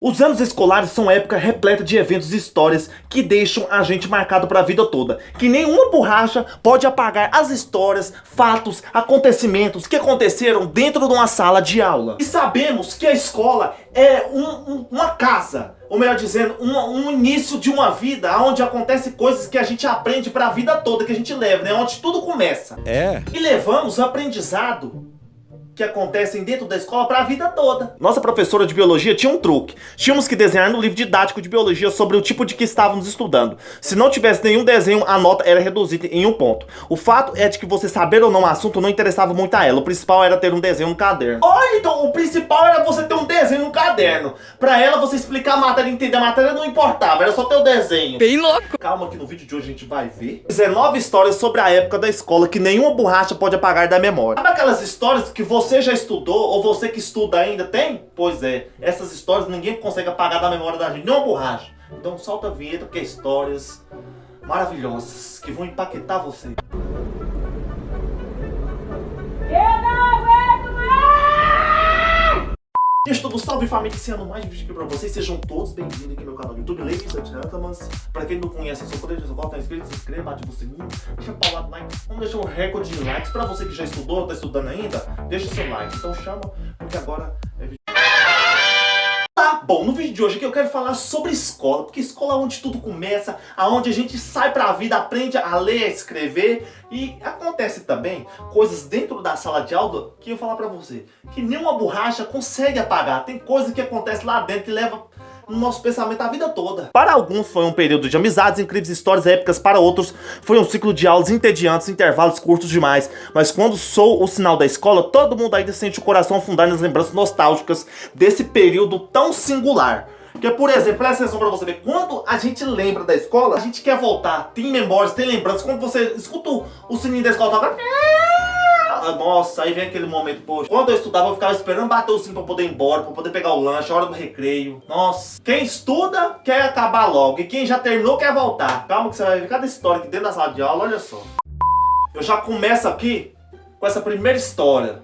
Os anos escolares são época repleta de eventos e histórias que deixam a gente marcado para a vida toda. Que nenhuma borracha pode apagar as histórias, fatos, acontecimentos que aconteceram dentro de uma sala de aula. E sabemos que a escola é uma casa, ou melhor dizendo, um início de uma vida onde acontecem coisas que a gente aprende para a vida toda, que a gente leva, né? Onde tudo começa. E levamos o aprendizado que acontecem dentro da escola para a vida toda. Nossa professora de biologia tinha um truque. Tínhamos que desenhar no livro didático de biologia sobre o tipo de que estávamos estudando. Se não tivesse nenhum desenho, a nota era reduzida em 1 ponto. O fato é de que você saber ou não o assunto não interessava muito a ela. O principal era ter um desenho no caderno. Olha, então o principal era você ter um desenho no caderno. Pra ela, você explicar a matéria, entender a matéria não importava, era só ter o desenho. Bem louco. Calma que no vídeo de hoje a gente vai ver 19 histórias sobre a época da escola que nenhuma borracha pode apagar da memória. Sabe aquelas histórias que você já estudou, ou você que estuda ainda tem? Pois é, essas histórias ninguém consegue apagar da memória da gente, nem uma borracha. Então solta a vinheta, porque é histórias maravilhosas que vão impactar você. Gente, todo salve família, iniciando mais um vídeo aqui pra vocês. Sejam todos bem-vindos aqui no meu canal do YouTube, Ladies and Gentlemen. Pra quem não conhece, eu sou o Poder de Volta, tá inscrito, se inscreva, ativa o sininho, deixa pra lá do like. Vamos deixar um recorde de likes. Pra você que já estudou, tá estudando ainda, deixa seu like. Então chama, porque agora é vídeo. Bom, no vídeo de hoje aqui eu quero falar sobre escola, porque escola é onde tudo começa, aonde a gente sai pra vida, aprende a ler, a escrever, e acontece também coisas dentro da sala de aula que eu vou falar pra você, que nenhuma borracha consegue apagar. Tem coisa que acontece lá dentro que leva no nosso pensamento a vida toda. Para alguns foi um período de amizades, incríveis histórias épicas, para outros foi um ciclo de aulas entediantes, intervalos curtos demais. Mas quando sou o sinal da escola, todo mundo ainda sente o coração afundar nas lembranças nostálgicas desse período tão singular. Porque, por exemplo, presta atenção pra você ver, quando a gente lembra da escola, a gente quer voltar, tem memórias, tem lembranças. Quando você escuta o sininho da escola tocar, nossa, aí vem aquele momento, poxa. Quando eu estudava, eu ficava esperando bater o sino pra poder ir embora, pra poder pegar o lanche, a hora do recreio. Nossa, quem estuda quer acabar logo, e quem já terminou quer voltar. Calma que você vai ver cada história aqui dentro da sala de aula, olha só. Eu já começo aqui com essa primeira história.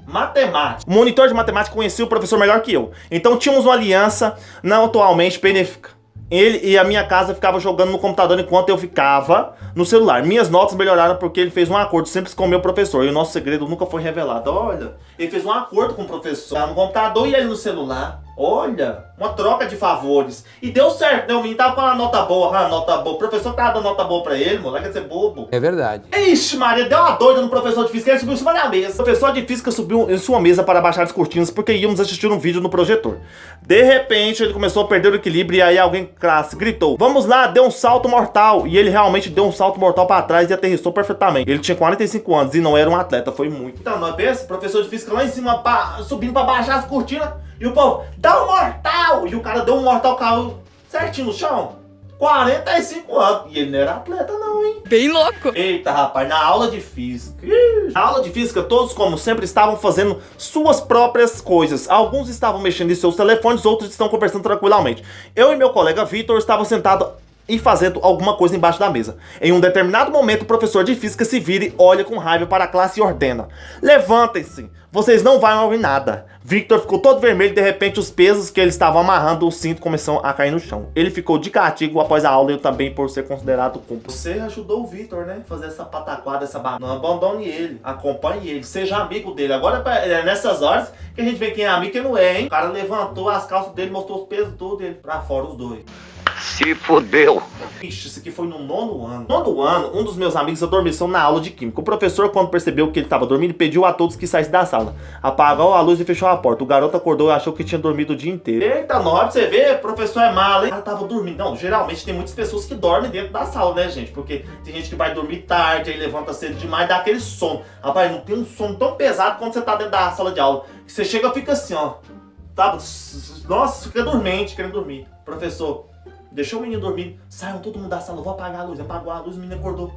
Matemática. O monitor de matemática conhecia o professor melhor que eu. Então tínhamos uma aliança não atualmente benéfica. Ele e a minha casa ficavam jogando no computador enquanto eu ficava no celular. Minhas notas melhoraram porque ele fez um acordo simples com o meu professor. E o nosso segredo nunca foi revelado. Olha, ele fez um acordo com o professor no computador e ele no celular. Olha, uma troca de favores. E deu certo, né? O menino tava com uma nota boa, nota boa. O professor tava dando nota boa pra ele, moleque, ia ser bobo. É verdade. Ixi, Maria, deu uma doida no professor de física, ele subiu em cima da mesa. O professor de física subiu em sua mesa para baixar as cortinas porque íamos assistir um vídeo no projetor. De repente, ele começou a perder o equilíbrio e aí alguém classe gritou: "Vamos lá, deu um salto mortal." E ele realmente deu um salto mortal para trás e aterrissou perfeitamente. Ele tinha 45 anos e não era um atleta, foi muito. Então, nós pensa, professor de física lá em cima, subindo para baixar as cortinas. E o povo, dá um mortal! E o cara deu um mortal, caiu certinho no chão. 45 anos. E ele não era atleta não, hein? Bem louco. Eita, rapaz, na aula de física. Na aula de física, todos, como sempre, estavam fazendo suas próprias coisas. Alguns estavam mexendo em seus telefones, outros estão conversando tranquilamente. Eu e meu colega Vitor estavam sentados e fazendo alguma coisa embaixo da mesa. Em um determinado momento, o professor de física se vira e olha com raiva para a classe e ordena: "Levantem-se, vocês não vão ouvir nada." Victor ficou todo vermelho e de repente os pesos que ele estava amarrando o cinto começaram a cair no chão. Ele ficou de castigo após a aula e eu também por ser considerado cúmplice. Você ajudou o Victor, né? Fazer essa pataquada, essa barra. Não abandone ele, acompanhe ele, seja amigo dele. Agora é nessas horas que a gente vê quem é amigo e quem não é, hein? O cara levantou as calças dele, mostrou os pesos tudo dele pra fora, os dois. Se fodeu. Ixi, isso aqui foi no 9º ano. No 9º ano, um dos meus amigos adormeceu na aula de química. O professor, quando percebeu que ele estava dormindo, pediu a todos que saíssem da sala. Apagou a luz e fechou a porta. O garoto acordou e achou que tinha dormido o dia inteiro. Eita, nós, você vê, o professor é malo, hein? Ela tava dormindo. Não, geralmente tem muitas pessoas que dormem dentro da sala, né, gente? Porque tem gente que vai dormir tarde, aí levanta cedo demais, dá aquele sono. Rapaz, não tem um sono tão pesado quando você tá dentro da sala de aula. Que você chega e fica assim, ó. Tá? Nossa, você fica dormente, querendo dormir. Professor, deixou o menino dormir, saiam todo mundo da sala, vou apagar a luz. Apagou a luz, o menino acordou.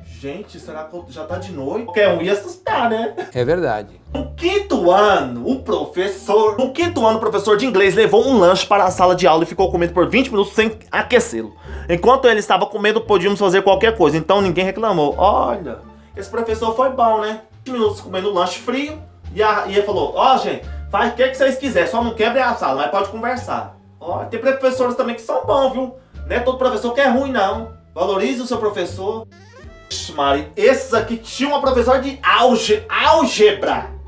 Gente, será que já tá de noite? Qualquer um ia assustar, né? É verdade. No quinto ano, o professor de inglês levou um lanche para a sala de aula e ficou comendo por 20 minutos sem aquecê-lo. Enquanto ele estava comendo, podíamos fazer qualquer coisa, então ninguém reclamou. Olha, esse professor foi bom, né? 20 minutos comendo lanche frio e ele falou: "Ó, gente, Faz o que vocês quiserem, só não quebrem a sala, mas pode conversar. Ó, tem professores também que são bons, viu? Não é todo professor que é ruim, não. Valorize o seu professor. Ixi, Mari, esses aqui tinham uma professora de álgebra.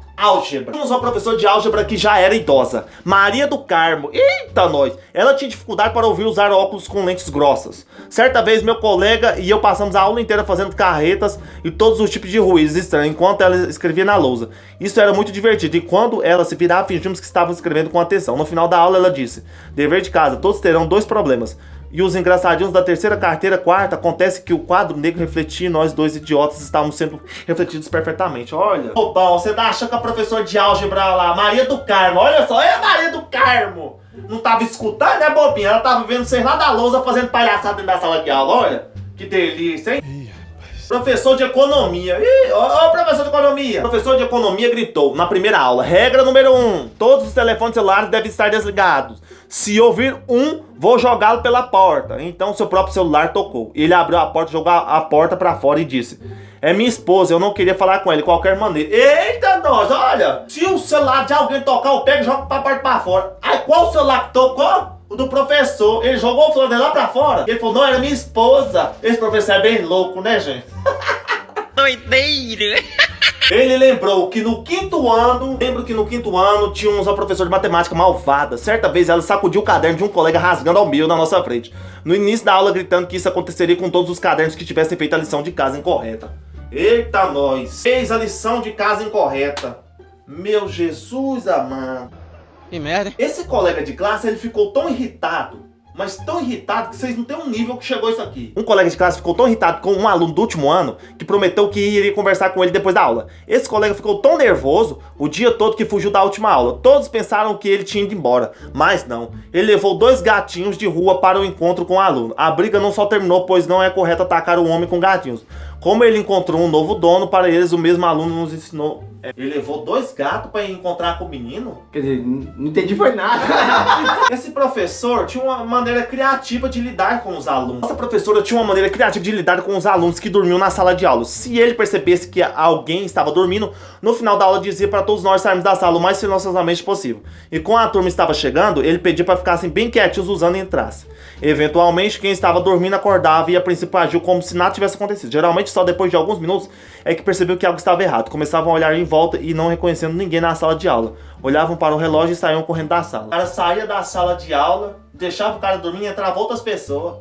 Tínhamos uma professora de álgebra que já era idosa, Maria do Carmo. Eita, nós! Ela tinha dificuldade para ouvir usar óculos com lentes grossas. Certa vez, meu colega e eu passamos a aula inteira fazendo carretas e todos os tipos de ruídos estranhos, enquanto ela escrevia na lousa. Isso era muito divertido, e quando ela se virava, fingimos que estávamos escrevendo com atenção. No final da aula, ela disse: dever de casa, todos terão 2 problemas. E os engraçadinhos da terceira carteira, quarta, acontece que o quadro negro refletia e nós 2 idiotas estávamos sendo refletidos perfeitamente. Olha. Ô, bom, você tá achando que a professora de álgebra lá, Maria do Carmo, olha só, é a Maria do Carmo. Não tava escutando, né, bobinha? Ela tava vendo vocês lá da lousa fazendo palhaçada dentro da sala de aula, olha. Que delícia, hein? Professor de economia. Ô, professor de economia. O professor de economia gritou na primeira aula: regra número 1, todos os telefones celulares devem estar desligados. Se ouvir vou jogá-lo pela porta. Então seu próprio celular tocou. Ele abriu a porta, jogou a porta pra fora e disse: é minha esposa, eu não queria falar com ela de qualquer maneira. Eita, nós, olha. Se o celular de alguém tocar, eu pego e jogo pra porta pra fora. Aí qual o celular que tocou? O do professor. Ele jogou o celular dele lá pra fora. Ele falou: não, era minha esposa. Esse professor é bem louco, né, gente? Doideira. Ele lembrou que no quinto ano, tínhamos uma professora de matemática malvada. Certa vez ela sacudiu o caderno de um colega rasgando ao meio na nossa frente. No início da aula, gritando que isso aconteceria com todos os cadernos que tivessem feito a lição de casa incorreta. Eita, nós! Fez a lição de casa incorreta. Meu Jesus amado. Que merda. Esse colega de classe, ele ficou tão irritado, mas tão irritado que vocês não têm um nível que chegou isso aqui. Um colega de classe ficou tão irritado com um aluno do último ano que prometeu que iria conversar com ele depois da aula. Esse colega ficou tão nervoso o dia todo que fugiu da última aula. Todos pensaram que ele tinha ido embora, mas não. Ele levou 2 gatinhos de rua para o encontro com o aluno. A briga não só terminou, pois não é correto atacar o homem com gatinhos. Como ele encontrou um novo dono para eles, o mesmo aluno nos ensinou. Ele levou 2 gatos para encontrar com o menino? Quer dizer, não entendi foi nada. Esse professor tinha uma maneira criativa de lidar com os alunos. Essa professora tinha uma maneira criativa de lidar com os alunos que dormiam na sala de aula. Se ele percebesse que alguém estava dormindo, no final da aula dizia para todos nós sairmos da sala o mais silenciosamente possível. E quando a turma estava chegando, ele pedia para ficassem bem quietinhos usando e entrasse. Eventualmente, quem estava dormindo acordava e a princípio agiu como se nada tivesse acontecido. Geralmente, só depois de alguns minutos é que percebeu que algo estava errado. Começavam a olhar em volta e não reconhecendo ninguém na sala de aula. Olhavam para o relógio e saíam correndo da sala. O cara saía da sala de aula, deixava o cara dormir e entrava outras pessoas.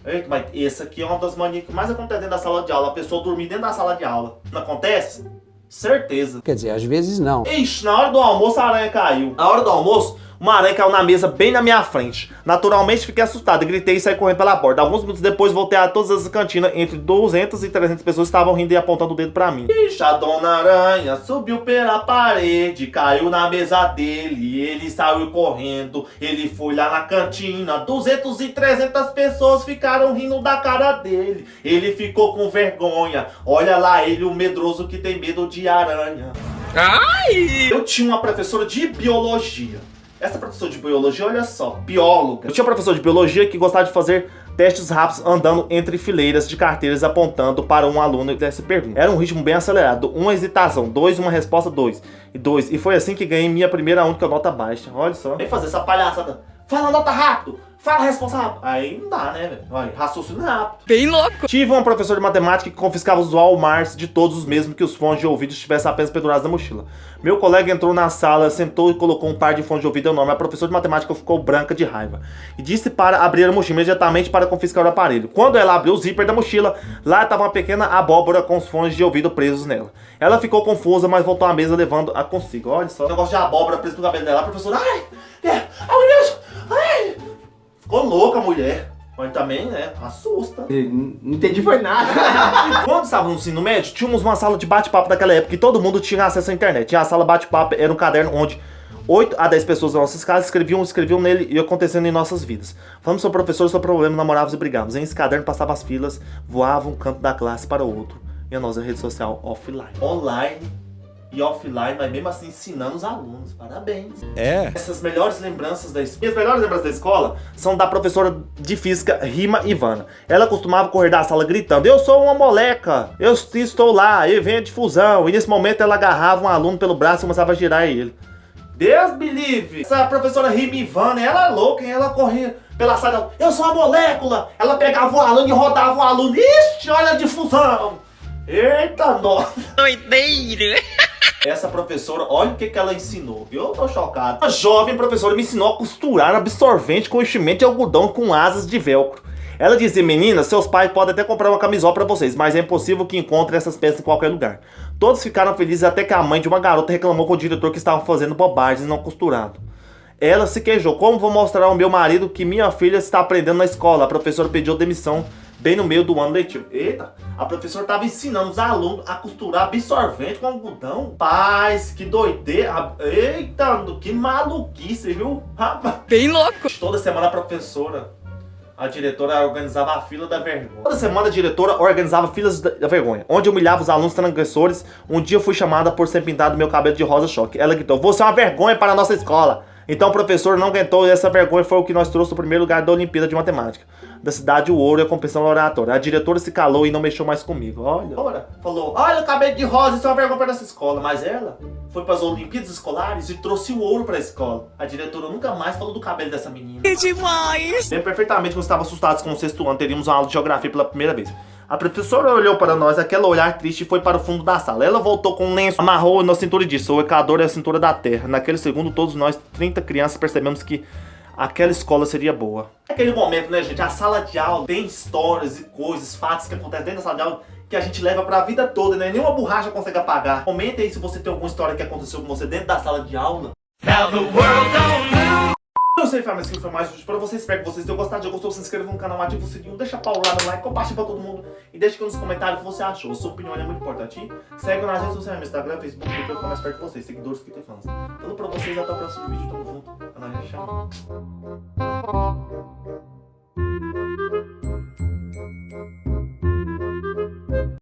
Eita, mas esse aqui é uma das manias que mais acontece dentro da sala de aula. A pessoa dormir dentro da sala de aula. Não acontece? Certeza. Quer dizer, às vezes não. Ixi, na hora do almoço a aranha caiu. Na hora do almoço, uma aranha caiu na mesa bem na minha frente. Naturalmente fiquei assustado, gritei e saí correndo pela porta. Alguns minutos depois voltei a todas as cantinas. Entre 200 e 300 pessoas estavam rindo e apontando o dedo pra mim. Ixi, a dona aranha subiu pela parede, caiu na mesa dele. Ele saiu correndo, ele foi lá na cantina. 200 e 300 pessoas ficaram rindo da cara dele. Ele ficou com vergonha. Olha lá ele, o medroso que tem medo de aranha. Ai! Eu tinha uma professora de biologia. Essa professora de biologia, olha só, bióloga. Eu tinha uma professora de biologia que gostava de fazer testes rápidos andando entre fileiras de carteiras apontando para um aluno dessa pergunta. Era um ritmo bem acelerado. 1 hesitação, 2 uma resposta, 2 e 2. E foi assim que ganhei minha primeira única nota baixa. Olha só. Vem fazer essa palhaçada. Fala nota rápido. Fala responsável. Aí não dá, né, velho? Olha, raciocínio rápido. Bem louco. Tive uma professora de matemática que confiscava os Walmarts de todos os mesmo que os fones de ouvido estivessem apenas pendurados na mochila. Meu colega entrou na sala, sentou e colocou um par de fones de ouvido enorme. A professora de matemática ficou branca de raiva e disse para abrir a mochila imediatamente para confiscar o aparelho. Quando ela abriu o zíper da mochila, lá estava uma pequena abóbora com os fones de ouvido presos nela. Ela ficou confusa, mas voltou à mesa levando-a consigo. Olha só. O negócio de abóbora preso no cabelo dela. A professora, ai. Ficou louca a mulher. Mas também, né, assusta. Não entendi foi nada. Quando estava no ensino médio, tínhamos uma sala de bate-papo daquela época e todo mundo tinha acesso à internet. E a sala bate-papo era um caderno onde 8 a 10 pessoas das nossas casas escreviam nele e acontecendo em nossas vidas. Falamos sobre professores, sobre problemas, namorávamos e brigávamos. Em esse caderno passava as filas, voava um canto da classe para o outro. E a nossa rede social offline. Online e offline, mas mesmo assim ensinando os alunos. Parabéns. Essas melhores lembranças da escola. Minhas melhores lembranças da escola são da professora de física Rima Ivana. Ela costumava correr da sala gritando: eu sou uma moleca, eu estou lá, e vem a difusão. E nesse momento ela agarrava um aluno pelo braço e começava a girar ele. Deus me livre. Essa professora Rimivana, ela é louca, hein? Ela corria pela sala. Eu sou uma molécula. Ela pegava o aluno e rodava o aluno. Ixi, olha a difusão. Eita, nossa. Doideira. Essa professora, olha o que ela ensinou. Eu tô chocado. A jovem professora me ensinou a costurar absorvente com enchimento de algodão com asas de velcro. Ela dizia: meninas, seus pais podem até comprar uma camisola pra vocês, mas é impossível que encontrem essas peças em qualquer lugar. Todos ficaram felizes até que a mãe de uma garota reclamou com o diretor que estavam fazendo bobagens e não costurado. Ela se queixou: como vou mostrar ao meu marido que minha filha está aprendendo na escola? A professora pediu demissão bem no meio do ano letivo. Eita, a professora estava ensinando os alunos a costurar absorvente com algodão. Paz, que doideira. Eita, que maluquice, viu? Bem louco. Toda semana a diretora organizava a fila da vergonha. Toda semana a diretora organizava filas da vergonha, onde humilhava os alunos transgressores. Um dia eu fui chamada por ser pintado meu cabelo de rosa choque. Ela gritou: você é uma vergonha para a nossa escola. Então o professor não aguentou e essa vergonha foi o que nós trouxe o primeiro lugar da Olimpíada de Matemática da cidade, o ouro e a competição oratória. A diretora se calou e não mexeu mais comigo. Olha, falou: olha o cabelo de rosa, isso é uma vergonha para essa escola. Mas ela foi para as Olimpíadas Escolares e trouxe o ouro para a escola. A diretora nunca mais falou do cabelo dessa menina. Que demais! Lembro perfeitamente quando estava assustados com o sexto ano, teríamos uma aula de geografia pela primeira vez. A professora olhou para nós, aquele olhar triste, e foi para o fundo da sala. Ela voltou com um lenço, amarrou na cintura e disse: o Equador é a cintura da terra. Naquele segundo, todos nós, 30 crianças, percebemos que aquela escola seria boa. Naquele momento, né, gente, a sala de aula tem histórias e coisas, fatos que acontecem dentro da sala de aula que a gente leva pra vida toda, né? Nenhuma borracha consegue apagar. Comenta aí se você tem alguma história que aconteceu com você dentro da sala de aula. Eu sei, família, esse foi mais útil pra vocês. Espero que vocês tenham gostado. Se gostou, se inscreva no canal, ativa o sininho, deixa paulado no like, compartilha pra todo mundo e deixa aqui nos comentários o que você achou. Sua opinião é muito importante. Segue nas redes sociais, no Instagram, Facebook, pra eu ficar mais perto de vocês, seguidores que tem fãs. Tudo pra vocês, até o próximo vídeo. Tamo junto. É nóis, tchau.